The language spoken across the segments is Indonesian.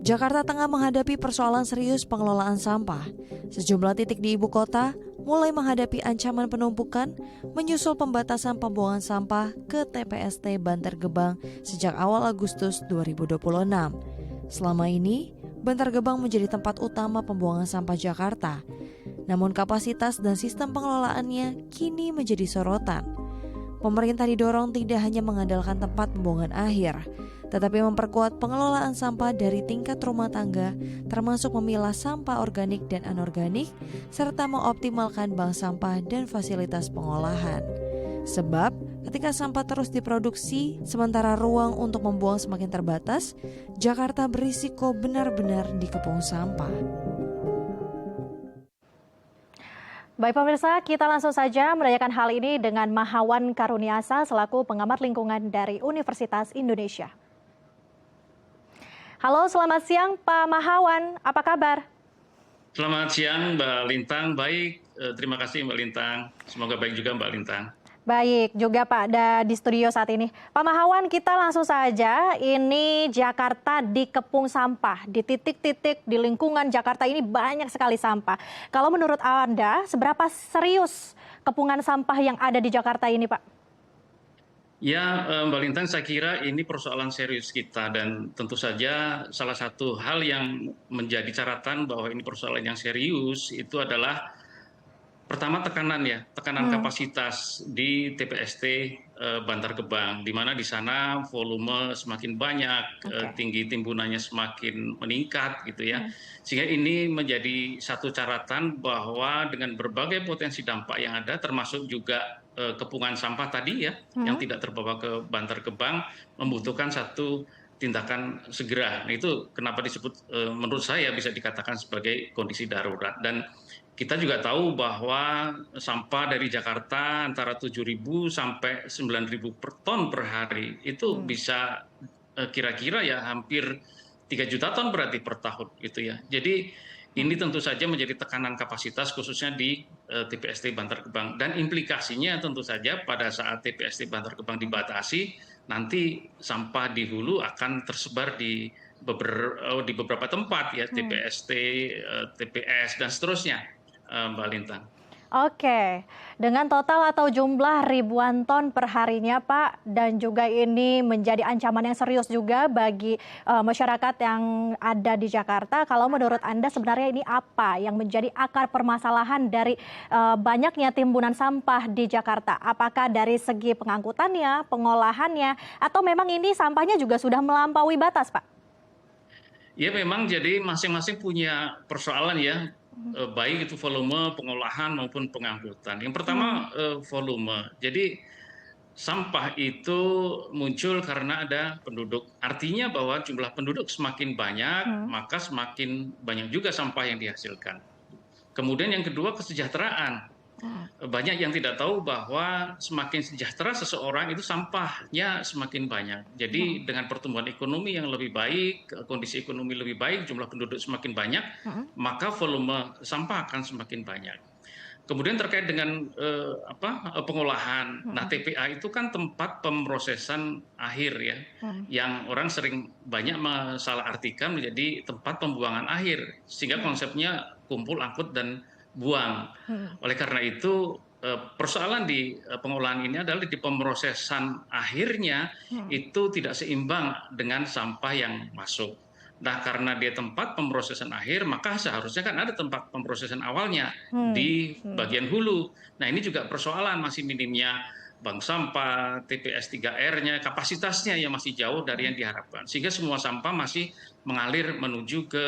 Jakarta tengah menghadapi persoalan serius pengelolaan sampah. Sejumlah titik di ibu kota mulai menghadapi ancaman penumpukan menyusul pembatasan pembuangan sampah ke TPST Bantar Gebang sejak awal Agustus 2026. Selama ini, Bantar Gebang menjadi tempat utama pembuangan sampah Jakarta. Namun kapasitas dan sistem pengelolaannya kini menjadi sorotan. Pemerintah didorong tidak hanya mengandalkan tempat pembuangan akhir, tetapi memperkuat pengelolaan sampah dari tingkat rumah tangga, termasuk memilah sampah organik dan anorganik, serta mengoptimalkan bank sampah dan fasilitas pengolahan. Sebab, ketika sampah terus diproduksi, sementara ruang untuk membuang semakin terbatas, Jakarta berisiko benar-benar dikepung sampah. Baik pemirsa, kita langsung saja menanyakan hal ini dengan Mahawan Karuniasa selaku pengamat lingkungan dari Universitas Indonesia. Halo, selamat siang Pak Mahawan, apa kabar? Selamat siang Mbak Lintang, baik, terima kasih Mbak Lintang, semoga baik juga Mbak Lintang. Baik juga Pak, di studio saat ini. Pak Mahawan, kita langsung saja, ini Jakarta dikepung sampah. Di titik-titik di lingkungan Jakarta ini banyak sekali sampah. Kalau menurut Anda, seberapa serius kepungan sampah yang ada di Jakarta ini Pak? Ya Mbak Lintang, saya kira ini persoalan serius kita dan tentu saja salah satu hal yang menjadi catatan bahwa ini persoalan yang serius itu adalah pertama tekanan kapasitas di TPST Bantar Gebang, di mana di sana volume semakin banyak, tinggi timbunannya semakin meningkat gitu ya. Sehingga ini menjadi satu catatan bahwa dengan berbagai potensi dampak yang ada, termasuk juga kepungan sampah tadi ya, yang tidak terbawa ke Bantar Gebang, membutuhkan satu tindakan segera. Nah, itu kenapa disebut menurut saya bisa dikatakan sebagai kondisi darurat. Dan kita juga tahu bahwa sampah dari Jakarta antara 7.000 sampai 9.000 per ton per hari itu bisa kira-kira ya hampir 3 juta ton berarti per tahun gitu ya. Jadi ini tentu saja menjadi tekanan kapasitas khususnya di TPST Bantar Gebang, dan implikasinya tentu saja pada saat TPST Bantar Gebang dibatasi, nanti sampah di hulu akan tersebar di beberapa tempat ya, TPST, TPS dan seterusnya. Mbak Lintang. Oke, dengan total atau jumlah ribuan ton per harinya Pak, dan juga ini menjadi ancaman yang serius juga bagi masyarakat yang ada di Jakarta. Kalau menurut Anda sebenarnya ini apa yang menjadi akar permasalahan dari banyaknya timbunan sampah di Jakarta? Apakah dari segi pengangkutannya, pengolahannya, atau memang ini sampahnya juga sudah melampaui batas Pak? Ya memang jadi masing-masing punya persoalan ya, baik itu volume pengolahan maupun pengangkutan. Yang pertama volume. Jadi sampah itu muncul karena ada penduduk. Artinya bahwa jumlah penduduk semakin banyak, maka semakin banyak juga sampah yang dihasilkan. Kemudian yang kedua, kesejahteraan. Banyak yang tidak tahu bahwa semakin sejahtera seseorang itu sampahnya semakin banyak. Jadi dengan pertumbuhan ekonomi yang lebih baik, kondisi ekonomi lebih baik, jumlah penduduk semakin banyak, maka volume sampah akan semakin banyak. Kemudian terkait dengan pengolahan. Nah, TPA itu kan tempat pemrosesan akhir ya, yang orang sering banyak mensalah-artikan menjadi tempat pembuangan akhir, sehingga konsepnya kumpul, angkut, dan buang. Oleh karena itu persoalan di pengolahan ini adalah di pemrosesan akhirnya itu tidak seimbang dengan sampah yang masuk. Nah, karena dia tempat pemrosesan akhir, maka seharusnya kan ada tempat pemrosesan awalnya di bagian hulu. Nah, ini juga persoalan masih minimnya bank sampah, TPS 3R-nya, kapasitasnya yang masih jauh dari yang diharapkan. Sehingga semua sampah masih mengalir menuju ke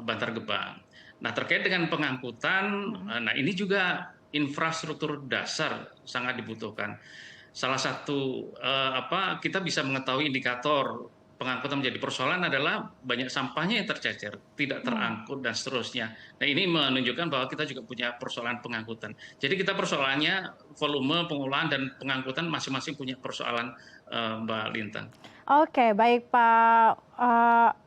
Bantar Gebang. Nah, terkait dengan pengangkutan, nah ini juga infrastruktur dasar sangat dibutuhkan. Salah satu kita bisa mengetahui indikator pengangkutan menjadi persoalan adalah banyak sampahnya yang tercecer, tidak terangkut dan seterusnya. Nah, ini menunjukkan bahwa kita juga punya persoalan pengangkutan. Jadi kita persoalannya volume pengolahan dan pengangkutan masing-masing punya persoalan, Mbak Lintang. Oke, baik Pak.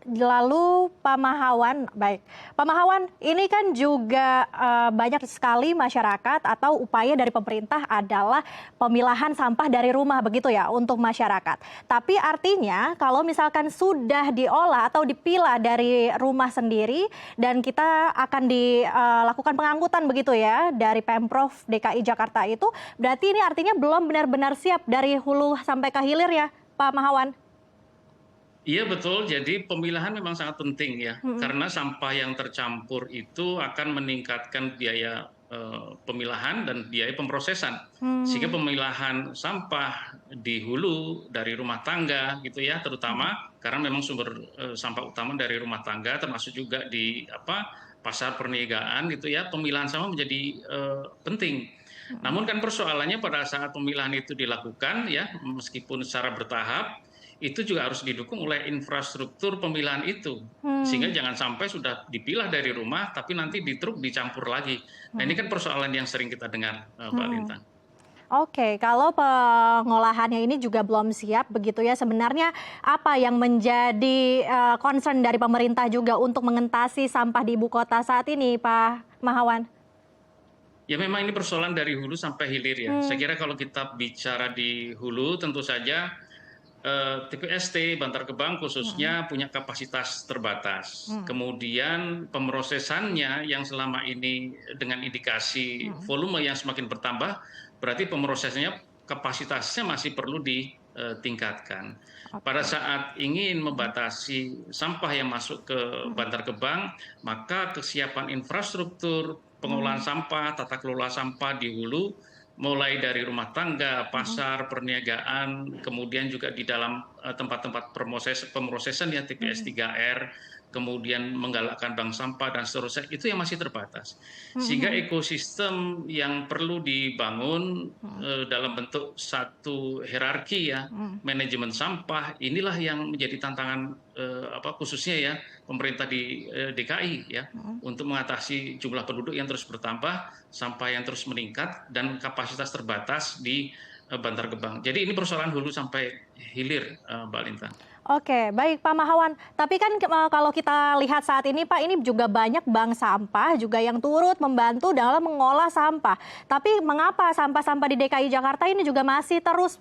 Lalu Pak Mahawan, baik. Pak Mahawan, ini kan juga banyak sekali masyarakat atau upaya dari pemerintah adalah pemilahan sampah dari rumah begitu ya untuk masyarakat. Tapi artinya kalau misalkan sudah diolah atau dipilah dari rumah sendiri dan kita akan dilakukan pengangkutan begitu ya dari Pemprov DKI Jakarta itu, berarti ini artinya belum benar-benar siap dari hulu sampai ke hilir ya, Pak Mahawan? Iya betul, jadi pemilahan memang sangat penting ya, karena sampah yang tercampur itu akan meningkatkan biaya pemilahan dan biaya pemrosesan. Sehingga pemilahan sampah di hulu dari rumah tangga gitu ya, terutama karena memang sumber sampah utama dari rumah tangga, termasuk juga di pasar perniagaan gitu ya, pemilahan sampah menjadi penting. Namun kan persoalannya pada saat pemilahan itu dilakukan ya, meskipun secara bertahap, itu juga harus didukung oleh infrastruktur pemilahan itu. Sehingga jangan sampai sudah dipilah dari rumah, tapi nanti di truk dicampur lagi. Nah ini kan persoalan yang sering kita dengar, Mbak Lintang. Oke, kalau pengolahannya ini juga belum siap begitu ya, sebenarnya apa yang menjadi concern dari pemerintah juga untuk mengentasi sampah di ibu kota saat ini, Pak Mahawan? Ya memang ini persoalan dari hulu sampai hilir ya. Saya kira kalau kita bicara di hulu tentu saja TPST Bantar Gebang khususnya punya kapasitas terbatas. Kemudian pemrosesannya yang selama ini dengan indikasi volume yang semakin bertambah, berarti pemrosesannya kapasitasnya masih perlu ditingkatkan. Pada saat ingin membatasi sampah yang masuk ke Bantar Gebang, maka kesiapan infrastruktur pengolahan sampah, tata kelola sampah di hulu mulai dari rumah tangga, pasar, perniagaan, kemudian juga di dalam tempat-tempat pemrosesan ya TPS 3R, kemudian menggalakkan bank sampah dan seterusnya, itu yang masih terbatas. Sehingga ekosistem yang perlu dibangun dalam bentuk satu hierarki ya, manajemen sampah, inilah yang menjadi tantangan khususnya ya pemerintah di DKI ya, untuk mengatasi jumlah penduduk yang terus bertambah, sampah yang terus meningkat, dan kapasitas terbatas di Bantar Gebang. Jadi ini persoalan hulu sampai hilir, Mbak Lintang. Oke, baik Pak Mahawan. Tapi kan kalau kita lihat saat ini Pak, ini juga banyak bank sampah juga yang turut membantu dalam mengolah sampah. Tapi mengapa sampah-sampah di DKI Jakarta ini juga masih terus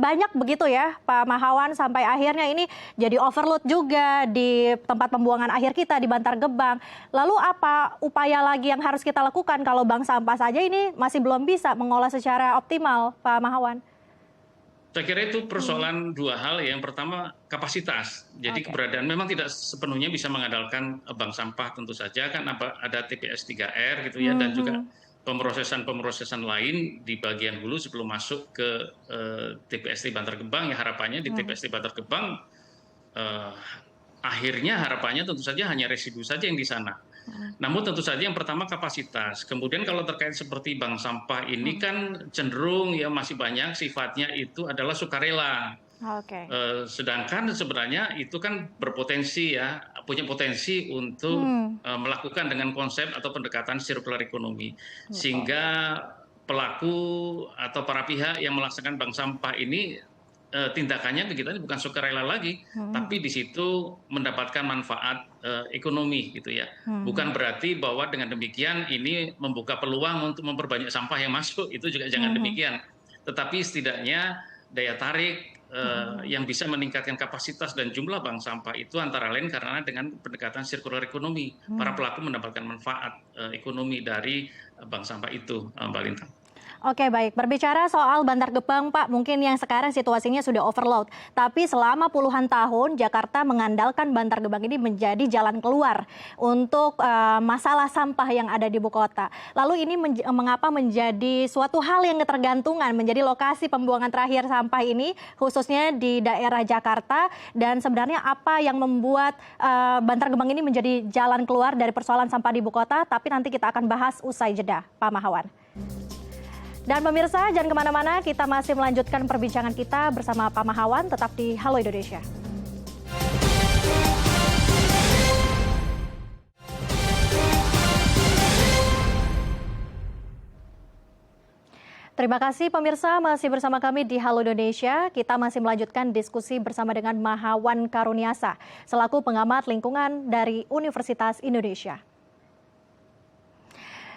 banyak begitu ya Pak Mahawan, sampai akhirnya ini jadi overload juga di tempat pembuangan akhir kita di Bantar Gebang. Lalu apa upaya lagi yang harus kita lakukan kalau bank sampah saja ini masih belum bisa mengolah secara optimal, Pak Mahawan? Saya kira itu persoalan dua hal. Yang pertama kapasitas. Jadi keberadaan memang tidak sepenuhnya bisa mengandalkan bank sampah, tentu saja kan ada TPS 3R gitu ya, dan juga pemrosesan lain di bagian hulu sebelum masuk ke TPST Bantar Gebang. Ya harapannya di TPST Bantar Gebang akhirnya harapannya tentu saja hanya residu saja yang di sana. Namun tentu saja yang pertama kapasitas. Kemudian kalau terkait seperti bank sampah ini kan cenderung ya masih banyak sifatnya itu adalah sukarela. Sedangkan sebenarnya itu kan berpotensi ya, punya potensi untuk melakukan dengan konsep atau pendekatan circular economy. Sehingga pelaku atau para pihak yang melaksanakan bank sampah ini tindakannya kegiatannya bukan sukarela lagi, tapi di situ mendapatkan manfaat ekonomi gitu ya. Bukan berarti bahwa dengan demikian ini membuka peluang untuk memperbanyak sampah yang masuk, itu juga jangan demikian. Tetapi setidaknya daya tarik yang bisa meningkatkan kapasitas dan jumlah bank sampah itu antara lain karena dengan pendekatan circular economy, para pelaku mendapatkan manfaat ekonomi dari bank sampah itu, Mbak Lintang. Oke, baik. Berbicara soal Bantar Gebang, Pak, mungkin yang sekarang situasinya sudah overload. Tapi selama puluhan tahun, Jakarta mengandalkan Bantar Gebang ini menjadi jalan keluar untuk masalah sampah yang ada di ibu kota. Lalu ini mengapa menjadi suatu hal yang ketergantungan, menjadi lokasi pembuangan terakhir sampah ini, khususnya di daerah Jakarta. Dan sebenarnya apa yang membuat Bantar Gebang ini menjadi jalan keluar dari persoalan sampah di ibu kota? Tapi nanti kita akan bahas usai jeda, Pak Mahawan. Dan pemirsa, jangan kemana-mana, kita masih melanjutkan perbincangan kita bersama Pak Mahawan, tetap di Halo Indonesia. Terima kasih pemirsa, masih bersama kami di Halo Indonesia. Kita masih melanjutkan diskusi bersama dengan Mahawan Karuniasa, selaku pengamat lingkungan dari Universitas Indonesia.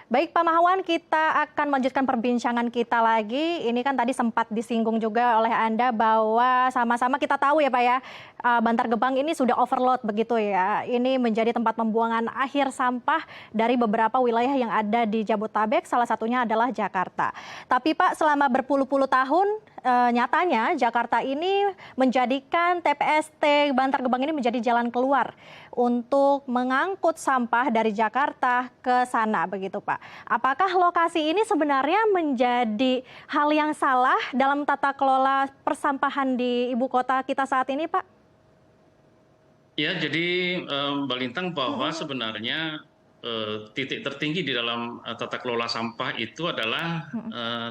Baik Pak Mahawan, kita akan melanjutkan perbincangan kita lagi. Ini kan tadi sempat disinggung juga oleh Anda bahwa sama-sama kita tahu ya Pak ya, Bantar Gebang ini sudah overload begitu ya. Ini menjadi tempat pembuangan akhir sampah dari beberapa wilayah yang ada di Jabodetabek, salah satunya adalah Jakarta. Tapi Pak, selama berpuluh-puluh tahun nyatanya Jakarta ini menjadikan TPST Bantar Gebang ini menjadi jalan keluar untuk mengangkut sampah dari Jakarta ke sana begitu Pak. Apakah lokasi ini sebenarnya menjadi hal yang salah dalam tata kelola persampahan di ibu kota kita saat ini Pak? Ya, jadi Mbak Lintang bahwa sebenarnya titik tertinggi di dalam tata kelola sampah itu adalah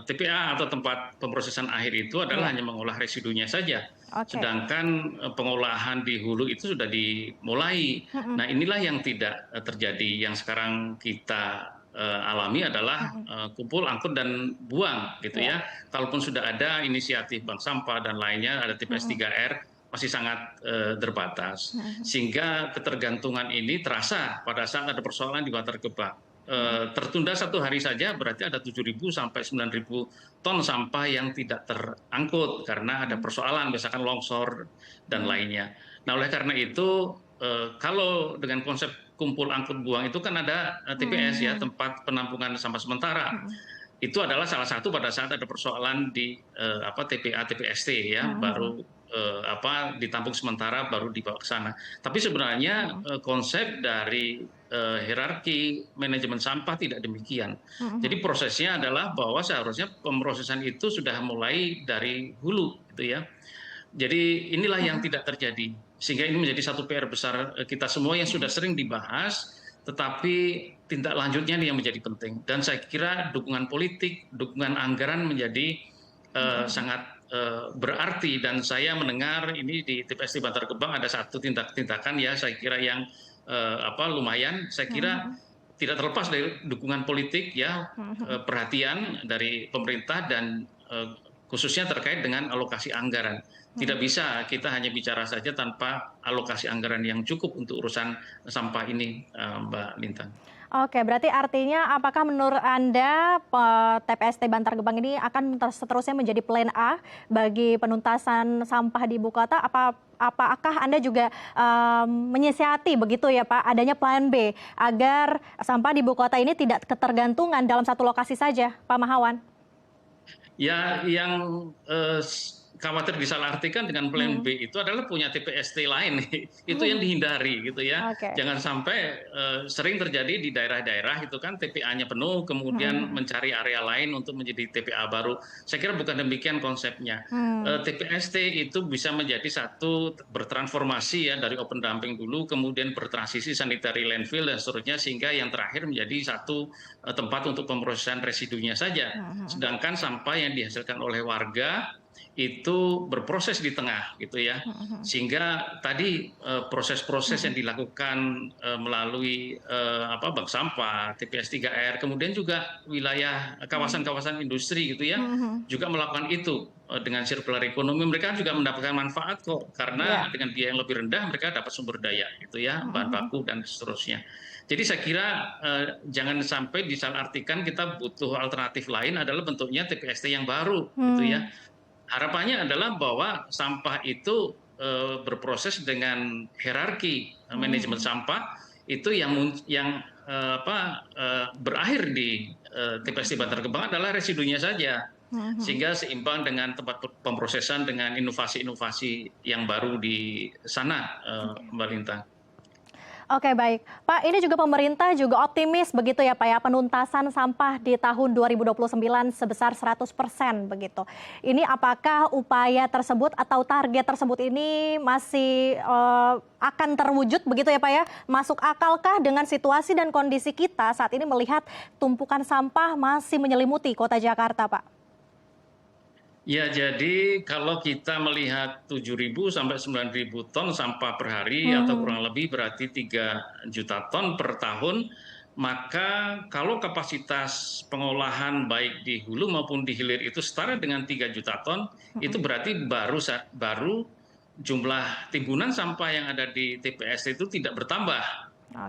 TPA atau tempat pemrosesan akhir itu adalah hanya mengolah residunya saja. Sedangkan pengolahan di hulu itu sudah dimulai. Nah, inilah yang tidak terjadi. Yang sekarang kita alami adalah kumpul, angkut, dan buang gitu ya. Kalaupun sudah ada inisiatif bank sampah dan lainnya, ada TPS 3R, masih sangat terbatas, sehingga ketergantungan ini terasa pada saat ada persoalan di Bantar Gebang. Tertunda 1 hari saja berarti ada 7.000 sampai 9.000 ton sampah yang tidak terangkut karena ada persoalan, misalkan longsor dan lainnya. Nah, oleh karena itu, kalau dengan konsep kumpul, angkut, buang itu kan ada TPS ya, tempat penampungan sampah sementara. Itu adalah salah satu pada saat ada persoalan di TPA, TPST ya, baru ditampung sementara baru dibawa ke sana. Tapi sebenarnya konsep dari hierarki manajemen sampah tidak demikian. Jadi prosesnya adalah bahwa seharusnya pemrosesan itu sudah mulai dari hulu gitu ya. Jadi inilah yang tidak terjadi. Sehingga ini menjadi satu PR besar kita semua yang sudah sering dibahas, tetapi tindak lanjutnya ini yang menjadi penting. Dan saya kira dukungan politik, dukungan anggaran menjadi sangat berarti. Dan saya mendengar ini di TPST Bantar Gebang ada satu tindakan ya, saya kira yang lumayan. Saya kira tidak terlepas dari dukungan politik ya, perhatian dari pemerintah dan khususnya terkait dengan alokasi anggaran. Tidak bisa kita hanya bicara saja tanpa alokasi anggaran yang cukup untuk urusan sampah ini, Mbak Lintang. Oke, berarti artinya apakah menurut Anda TPST Bantar Gebang ini akan seterusnya menjadi plan A bagi penuntasan sampah di ibu kota? Apakah Anda juga menyiasati begitu ya Pak, adanya plan B agar sampah di ibu kota ini tidak ketergantungan dalam satu lokasi saja, Pak Mahawan? Ya, yang khawatir disalahartikan dengan plan B itu adalah punya TPST lain. Itu yang dihindari gitu ya. Jangan sampai sering terjadi di daerah-daerah itu kan TPA-nya penuh, kemudian mencari area lain untuk menjadi TPA baru. Saya kira bukan demikian konsepnya. TPST itu bisa menjadi satu bertransformasi ya, dari open dumping dulu, kemudian bertransisi sanitary landfill dan seterusnya, sehingga yang terakhir menjadi satu tempat untuk pemrosesan residunya saja. Sedangkan sampah yang dihasilkan oleh warga itu berproses di tengah gitu ya, sehingga tadi proses-proses yang dilakukan melalui bank sampah, TPS 3R, kemudian juga wilayah kawasan-kawasan industri gitu ya, juga melakukan itu dengan circular economy. Mereka juga mendapatkan manfaat kok, karena dengan biaya yang lebih rendah mereka dapat sumber daya gitu ya, bahan baku dan seterusnya. Jadi saya kira jangan sampai disalahartikan, kita butuh alternatif lain adalah bentuknya TPST yang baru gitu ya. Harapannya adalah bahwa sampah itu berproses dengan hierarki manajemen sampah itu yang berakhir di TPST Bantar Gebang adalah residunya saja, sehingga seimbang dengan tempat pemrosesan dengan inovasi-inovasi yang baru di sana, Mbak Lintang. Oke, baik. Pak, ini juga pemerintah juga optimis begitu ya Pak ya, penuntasan sampah di tahun 2029 sebesar 100% begitu. Ini apakah upaya tersebut atau target tersebut ini masih akan terwujud begitu ya Pak ya? Masuk akalkah dengan situasi dan kondisi kita saat ini melihat tumpukan sampah masih menyelimuti kota Jakarta, Pak? Ya, jadi kalau kita melihat 7.000 sampai 9.000 ton sampah per hari atau kurang lebih berarti 3 juta ton per tahun. maka kalau kapasitas pengolahan baik di hulu maupun di hilir itu setara dengan 3 juta ton, itu berarti baru jumlah timbunan sampah yang ada di TPST itu tidak bertambah,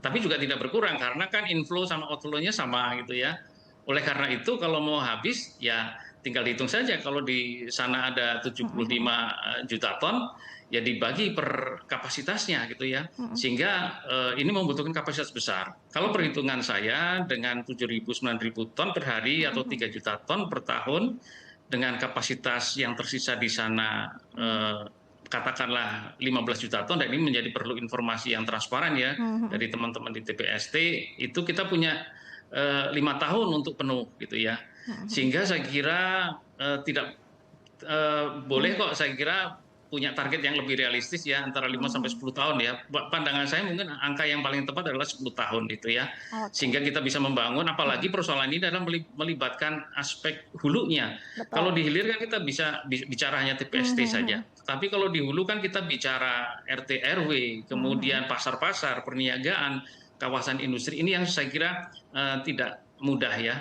tapi Oke. juga tidak berkurang karena kan inflow sama outflow-nya sama gitu ya. Oleh karena itu kalau mau habis ya tinggal dihitung saja, kalau di sana ada 75 juta ton, ya dibagi per kapasitasnya gitu ya. Sehingga ini membutuhkan kapasitas besar. Kalau perhitungan saya dengan 7.000 9.000 ton per hari atau 3 juta ton per tahun dengan kapasitas yang tersisa di sana katakanlah 15 juta ton, dan ini menjadi perlu informasi yang transparan ya dari teman-teman di TPST, itu kita punya 5 tahun untuk penuh gitu ya. Sehingga saya kira tidak boleh kok, saya kira punya target yang lebih realistis ya, antara 5 sampai 10 tahun ya. Pandangan saya mungkin angka yang paling tepat adalah 10 tahun itu ya. Oke. Sehingga kita bisa membangun, apalagi persoalan ini adalah melibatkan aspek hulunya. Kalau Betul. di hilir kan kita bisa bicara hanya TPST saja. Tapi kalau di hulu kan kita bicara RT RW, kemudian pasar-pasar, perniagaan, kawasan industri, ini yang saya kira tidak mudah ya,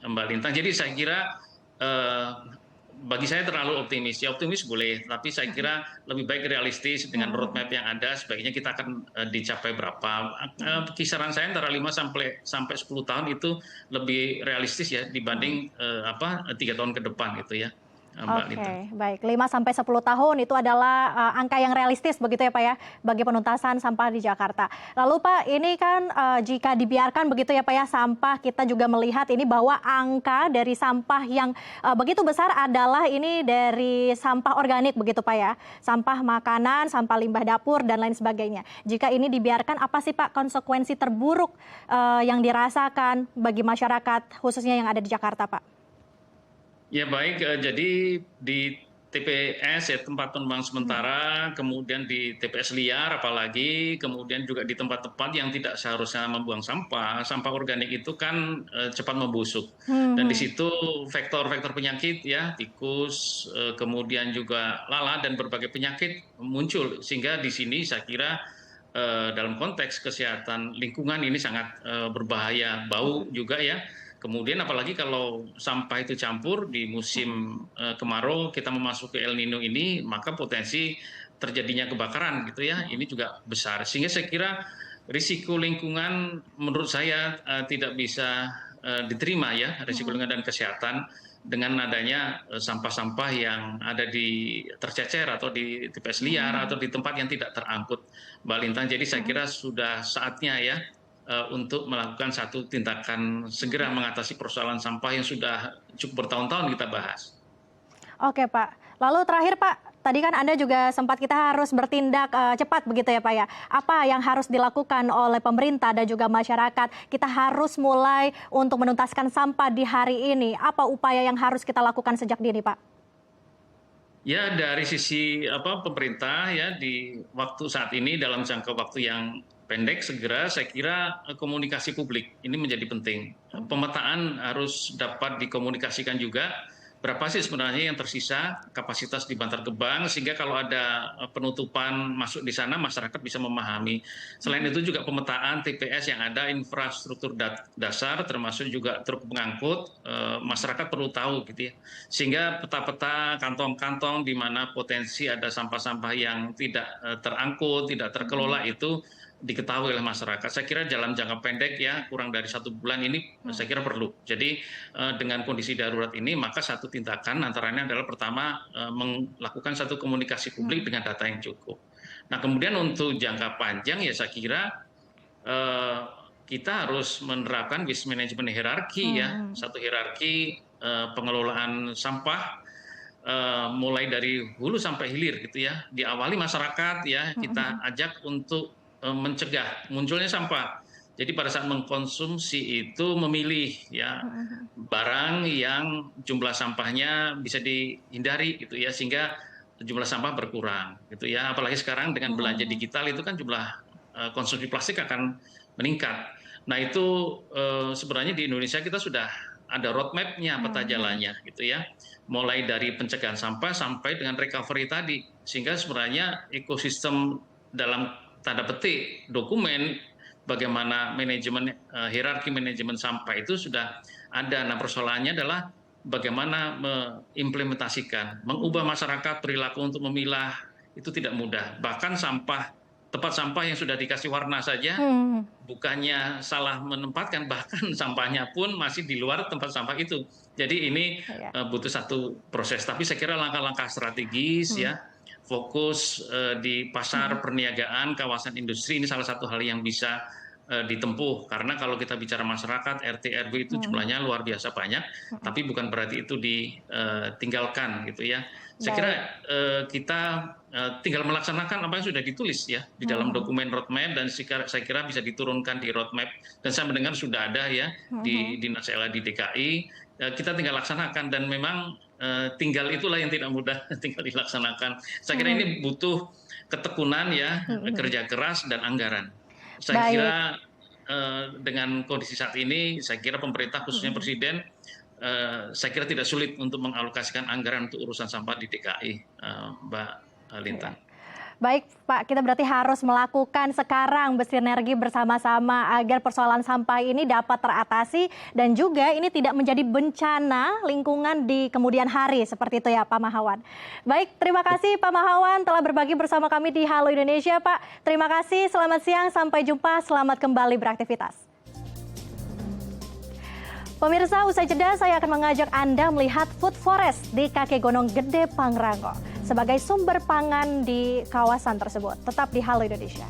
Mbak Lintang. Jadi saya kira bagi saya terlalu optimis. Ya optimis boleh, tapi saya kira lebih baik realistis dengan roadmap yang ada. Sebaiknya kita akan dicapai berapa. Kisaran saya antara 5 sampai 10 tahun itu lebih realistis ya dibanding 3 tahun ke depan gitu ya, Mbak Lintang. Oke, baik. 5 sampai 10 tahun itu adalah angka yang realistis begitu ya Pak ya, bagi penuntasan sampah di Jakarta. Lalu Pak, ini kan jika dibiarkan begitu ya Pak ya, sampah kita juga melihat ini bahwa angka dari sampah yang begitu besar adalah ini dari sampah organik begitu Pak ya. Sampah makanan, sampah limbah dapur dan lain sebagainya. Jika ini dibiarkan, apa sih Pak konsekuensi terburuk yang dirasakan bagi masyarakat khususnya yang ada di Jakarta Pak? Ya baik, jadi di TPS ya tempat penampungan sementara, kemudian di TPS liar apalagi, kemudian juga di tempat-tempat yang tidak seharusnya membuang sampah, sampah organik itu kan cepat membusuk. Dan di situ vektor-vektor penyakit ya, tikus, kemudian juga lalat dan berbagai penyakit muncul. Sehingga di sini saya kira dalam konteks kesehatan lingkungan ini sangat berbahaya, bau juga ya. Kemudian apalagi kalau sampah itu campur di musim kemarau, kita memasuki El Nino ini, maka potensi terjadinya kebakaran gitu ya, ini juga besar. Sehingga saya kira risiko lingkungan menurut saya tidak bisa diterima ya, risiko lingkungan dan kesehatan dengan adanya sampah-sampah yang ada di tercecer atau di TPS liar atau di tempat yang tidak terangkut, Mbak Lintang. Jadi saya kira sudah saatnya ya untuk melakukan satu tindakan segera mengatasi persoalan sampah yang sudah cukup bertahun-tahun kita bahas. Oke Pak, lalu terakhir Pak, tadi kan Anda juga sempat kita harus bertindak cepat begitu ya Pak ya. Apa yang harus dilakukan oleh pemerintah dan juga masyarakat? Kita harus mulai untuk menuntaskan sampah di hari ini. Apa upaya yang harus kita lakukan sejak dini Pak? Ya dari sisi pemerintah ya di waktu saat ini dalam jangka waktu yang pendek segera saya kira komunikasi publik ini menjadi penting. Pemetaan harus dapat dikomunikasikan juga berapa sih sebenarnya yang tersisa kapasitas di Bantar Gebang, sehingga kalau ada penutupan masuk di sana masyarakat bisa memahami. Selain itu juga pemetaan TPS yang ada, infrastruktur dasar termasuk juga truk pengangkut, masyarakat perlu tahu gitu ya. Sehingga peta-peta kantong-kantong di mana potensi ada sampah-sampah yang tidak terangkut, tidak terkelola itu diketahui oleh masyarakat. Saya kira dalam jangka pendek ya kurang dari 1 bulan ini saya kira perlu. Jadi dengan kondisi darurat ini maka satu tindakan antaranya adalah pertama melakukan satu komunikasi publik dengan data yang cukup. Nah kemudian untuk jangka panjang ya saya kira kita harus menerapkan waste management hierarki ya, satu hierarki pengelolaan sampah mulai dari hulu sampai hilir gitu ya. Diawali masyarakat ya, kita ajak untuk mencegah munculnya sampah. Jadi pada saat mengkonsumsi itu memilih ya barang yang jumlah sampahnya bisa dihindari gitu ya, sehingga jumlah sampah berkurang gitu ya. Apalagi sekarang dengan belanja digital itu kan jumlah konsumsi plastik akan meningkat. Nah itu sebenarnya di Indonesia kita sudah ada roadmap-nya, peta jalannya gitu ya. Mulai dari pencegahan sampah sampai dengan recovery tadi, sehingga sebenarnya ekosistem dalam tanda petik dokumen bagaimana manajemen hierarki manajemen sampah itu sudah ada. Nah, persoalannya adalah bagaimana mengimplementasikan, mengubah masyarakat perilaku untuk memilah itu tidak mudah. Bahkan tempat sampah yang sudah dikasih warna saja, bukannya salah menempatkan, bahkan sampahnya pun masih di luar tempat sampah itu. Jadi ini butuh satu proses. Tapi saya kira langkah-langkah strategis ya, fokus di pasar perniagaan, kawasan industri ini salah satu hal yang bisa ditempuh. Karena kalau kita bicara masyarakat, RT RW itu jumlahnya luar biasa banyak, tapi bukan berarti itu ditinggalkan gitu ya. Saya kira kita tinggal melaksanakan apa yang sudah ditulis ya di dalam dokumen roadmap, dan saya kira bisa diturunkan di roadmap, dan saya mendengar sudah ada ya di Dinas LA di DKI. Kita tinggal laksanakan, dan memang tinggal itulah yang tidak mudah tinggal dilaksanakan. Saya kira ini butuh ketekunan ya, kerja keras dan anggaran. Saya kira dengan kondisi saat ini, saya kira pemerintah khususnya Presiden, saya kira tidak sulit untuk mengalokasikan anggaran untuk urusan sampah di DKI, Mbak Lintang. Baik Pak, kita berarti harus melakukan sekarang bersinergi bersama-sama agar persoalan sampah ini dapat teratasi dan juga ini tidak menjadi bencana lingkungan di kemudian hari, seperti itu ya Pak Mahawan. Baik, terima kasih Pak Mahawan telah berbagi bersama kami di Halo Indonesia Pak. Terima kasih, selamat siang, sampai jumpa, selamat kembali beraktivitas. Pemirsa, usai jeda saya akan mengajak Anda melihat food forest di kaki Gunung Gede Pangrango sebagai sumber pangan di kawasan tersebut. Tetap di Halo Indonesia.